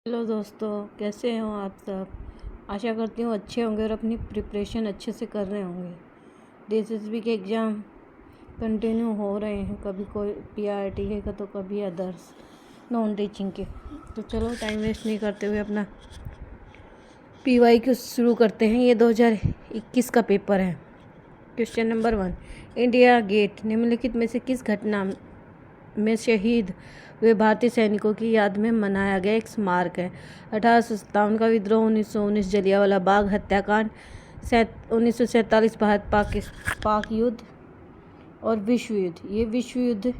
Hello दोस्तों, कैसे हो आप सब। आशा करती हूँ अच्छे होंगे और अपनी प्रिपरेशन अच्छे से कर रहे होंगे। DSSB के एग्ज़ाम कंटिन्यू हो रहे हैं, कभी कोई PRT के तो कभी अदर्स नॉन टीचिंग के। तो चलो टाइम वेस्ट नहीं करते हुए अपना PYQ शुरू करते हैं। ये 2021 का पेपर है। क्वेश्चन नंबर 1, इंडिया गेट निम्नलिखित में से किस घटना में शहीद हुए भारतीय सैनिकों की याद में मनाया गया एक स्मारक है। 1857 का विद्रोह, 1919 जलियांवाला बाग हत्याकांड, 1947 भारत पाक युद्ध और विश्व युद्ध। ये विश्व युद्ध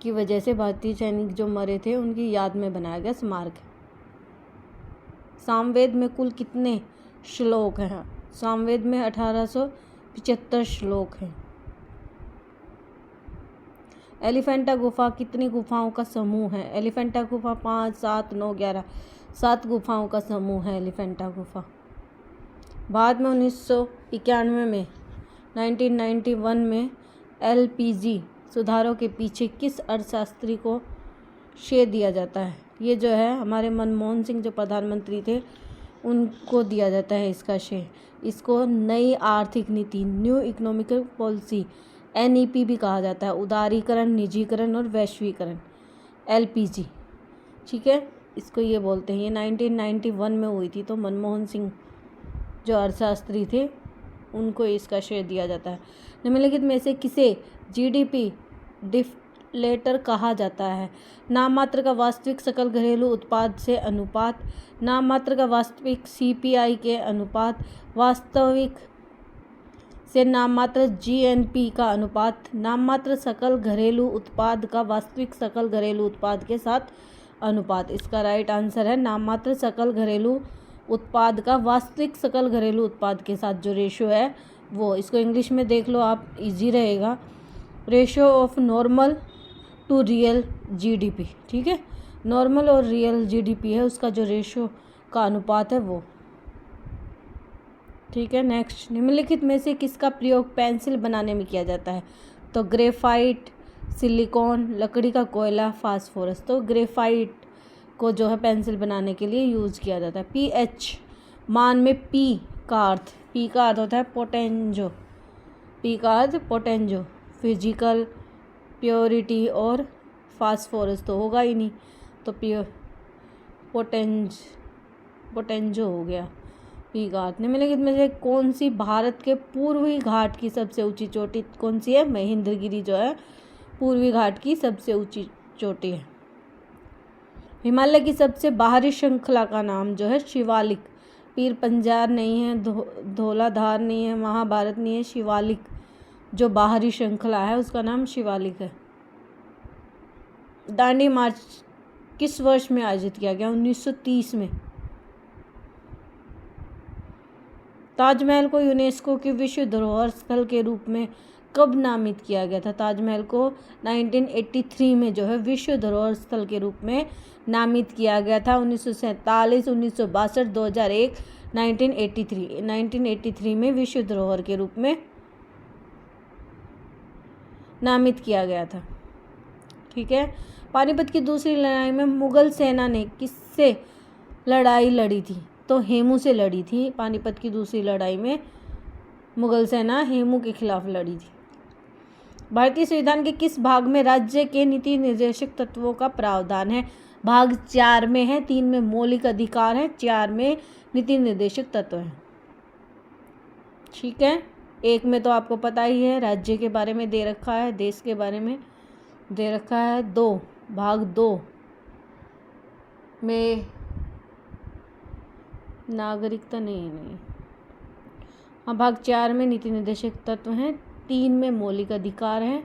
की वजह से भारतीय सैनिक जो मरे थे उनकी याद में बनाया गया स्मारक है। सामवेद में कुल कितने श्लोक हैं। सामवेद में 1875 श्लोक हैं। एलिफेंटा गुफा कितनी गुफाओं का समूह है। एलिफेंटा गुफा 5, 7, 9, 11 7 गुफाओं का समूह है एलिफेंटा गुफा। भारत में 1991 में 1991 में LPG सुधारों के पीछे किस अर्थशास्त्री को श्रेय दिया जाता है। ये जो है हमारे मनमोहन सिंह जो प्रधानमंत्री थे उनको दिया जाता है इसका श्रेय। इसको नई आर्थिक नीति, न्यू इकोनॉमिकल पॉलिसी NEP भी कहा जाता है। उदारीकरण, निजीकरण और वैश्वीकरण, LPG, ठीक है, इसको ये बोलते हैं। ये 1991 में हुई थी। तो मनमोहन सिंह जो अर्थशास्त्री थे उनको इसका श्रेय दिया जाता है। निम्नलिखित में से किसे GDP डिफ्लेटर कहा जाता है। नाम मात्र का वास्तविक सकल घरेलू उत्पाद से अनुपात, नाम मात्र का वास्तविक CPI के अनुपात, वास्तविक से नाम मात्र GNP का अनुपात, नाम मात्र सकल घरेलू उत्पाद का वास्तविक सकल घरेलू उत्पाद के साथ अनुपात। इसका राइट आंसर है नाम मात्र सकल घरेलू उत्पाद का वास्तविक सकल घरेलू उत्पाद के साथ जो रेशो है वो। इसको इंग्लिश में देख लो आप, इजी रहेगा। Ratio of normal to real GDP, ठीक है, नॉर्मल और रियल GDP है उसका जो रेशो का अनुपात है वो, ठीक है। नेक्स्ट, निम्नलिखित में से किसका प्रयोग पेंसिल बनाने में किया जाता है। तो ग्रेफाइट, सिलिकॉन, लकड़ी का कोयला, फास्फोरस। तो ग्रेफाइट को जो है पेंसिल बनाने के लिए यूज़ किया जाता है। pH मान में P का अर्थ होता है पोटेंजो। P का अर्थ पोटेंजो, फिजिकल, प्योरिटी और फास्फोरस तो होगा ही नहीं, तो पोटेंजो हो गया P का अर्थ। निम्नलिखित में से कौन सी भारत के पूर्वी घाट की सबसे ऊंची चोटी कौन सी है। महेंद्रगिरी जो है पूर्वी घाट की सबसे ऊंची चोटी है। हिमालय की सबसे बाहरी श्रृंखला का नाम जो है शिवालिक। पीर पंजार नहीं है, धौलाधार नहीं है, महाभारत नहीं है, शिवालिक जो बाहरी श्रृंखला है उसका नाम शिवालिक है। दांडी मार्च किस वर्ष में आयोजित किया गया। 1930 में। ताजमहल को यूनेस्को की विश्व धरोहर स्थल के रूप में कब नामित किया गया था। ताजमहल को 1983 में जो है विश्व धरोहर स्थल के रूप में नामित किया गया था। 1947, 1962, 2001, 1983 में विश्व धरोहर के रूप में नामित किया गया था, ठीक है। पानीपत की दूसरी लड़ाई में मुगल सेना ने किससे लड़ाई लड़ी थी। तो हेमू से लड़ी थी। पानीपत की दूसरी लड़ाई में मुगल सेना हेमू के खिलाफ लड़ी थी। भारतीय संविधान के किस भाग में राज्य के नीति निर्देशक तत्वों का प्रावधान है। भाग 4 में है, 3 में मौलिक अधिकार है, 4 में नीति निर्देशक तत्व है, ठीक है। 1 में तो आपको पता ही है, राज्य के बारे में दे रखा है, देश के बारे में दे रखा है। भाग 2 में नागरिकता नहीं। हाँ, भाग 4 में नीति निर्देशक तत्व हैं, 3 में मौलिक अधिकार है।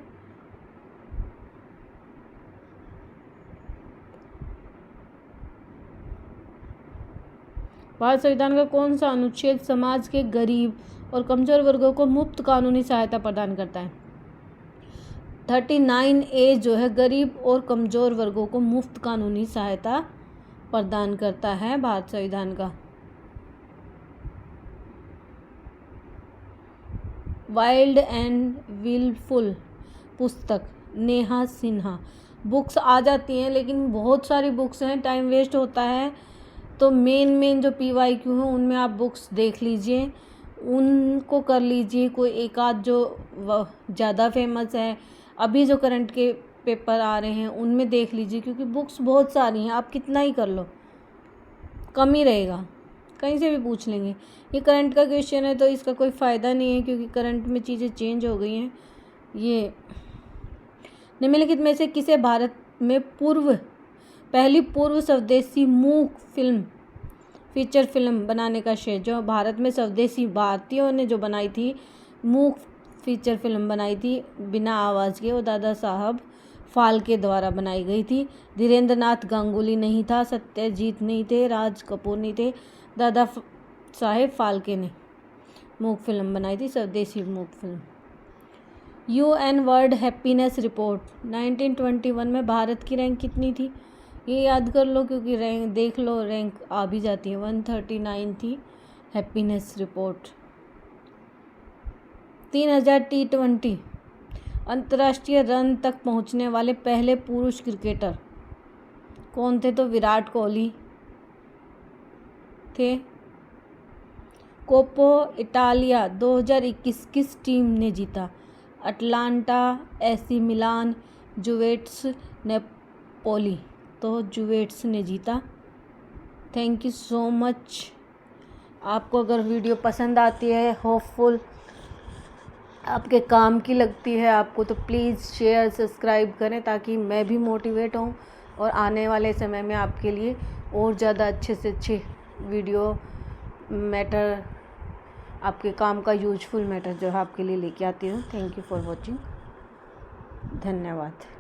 भारत संविधान का कौन सा अनुच्छेद समाज के गरीब और कमजोर वर्गों को मुफ्त कानूनी सहायता प्रदान करता है। 39A जो है गरीब और कमजोर वर्गों को मुफ्त कानूनी सहायता प्रदान करता है भारत संविधान का। वाइल्ड एंड विलफुल पुस्तक नेहा सिन्हा बुक्स आ जाती हैं, लेकिन बहुत सारी बुक्स हैं, टाइम वेस्ट होता है। तो मेन जो PYQ हैं उनमें आप बुक्स देख लीजिए, उनको कर लीजिए। कोई एक आध जो ज़्यादा फेमस है, अभी जो करंट के पेपर आ रहे हैं उनमें देख लीजिए, क्योंकि बुक्स बहुत सारी हैं, आप कितना ही कर लो कम ही रहेगा, कहीं से भी पूछ लेंगे। ये करंट का क्वेश्चन है तो इसका कोई फ़ायदा नहीं है, क्योंकि करंट में चीज़ें चेंज हो गई हैं। ये निम्नलिखित में से किसे भारत में पहली पूर्व स्वदेशी मूक फिल्म फीचर फिल्म बनाने का श्रेय, जो भारत में स्वदेशी भारतीयों ने जो बनाई थी मूक फीचर फिल्म बनाई थी बिना आवाज़ के, वो दादा साहब फाल्के द्वारा बनाई गई थी। धीरेन्द्र नाथ गांगुली नहीं था, सत्यजीत नहीं थे, राज कपूर नहीं थे, दादा साहेब फाल्के ने मूक फिल्म बनाई थी, स्वदेशी मूक film. UN world happiness report 1921 में भारत की रैंक कितनी थी? ये याद कर लो, क्योंकि रैंक देख लो, रैंक आ भी जाती है। 139 थी हैप्पीनेस रिपोर्ट। 3000 T20 अंतर्राष्ट्रीय रन तक पहुंचने वाले पहले पुरुष क्रिकेटर कौन थे? तो विराट कोहली थे। कोपो इटालिया 2021 किस टीम ने जीता? अटलांटा, AC मिलान, जुवेंटस, नेपोली। तो जुवेंटस ने जीता। Thank you so much. आपको अगर वीडियो पसंद आती है, होपफुल आपके काम की लगती है आपको, तो प्लीज़ शेयर सब्सक्राइब करें, ताकि मैं भी मोटिवेट हूँ और आने वाले समय में आपके लिए और ज़्यादा अच्छे से अच्छे वीडियो मैटर, आपके काम का यूजफुल मैटर जो है आपके लिए लेके आती हूँ। Thank you for watching. धन्यवाद।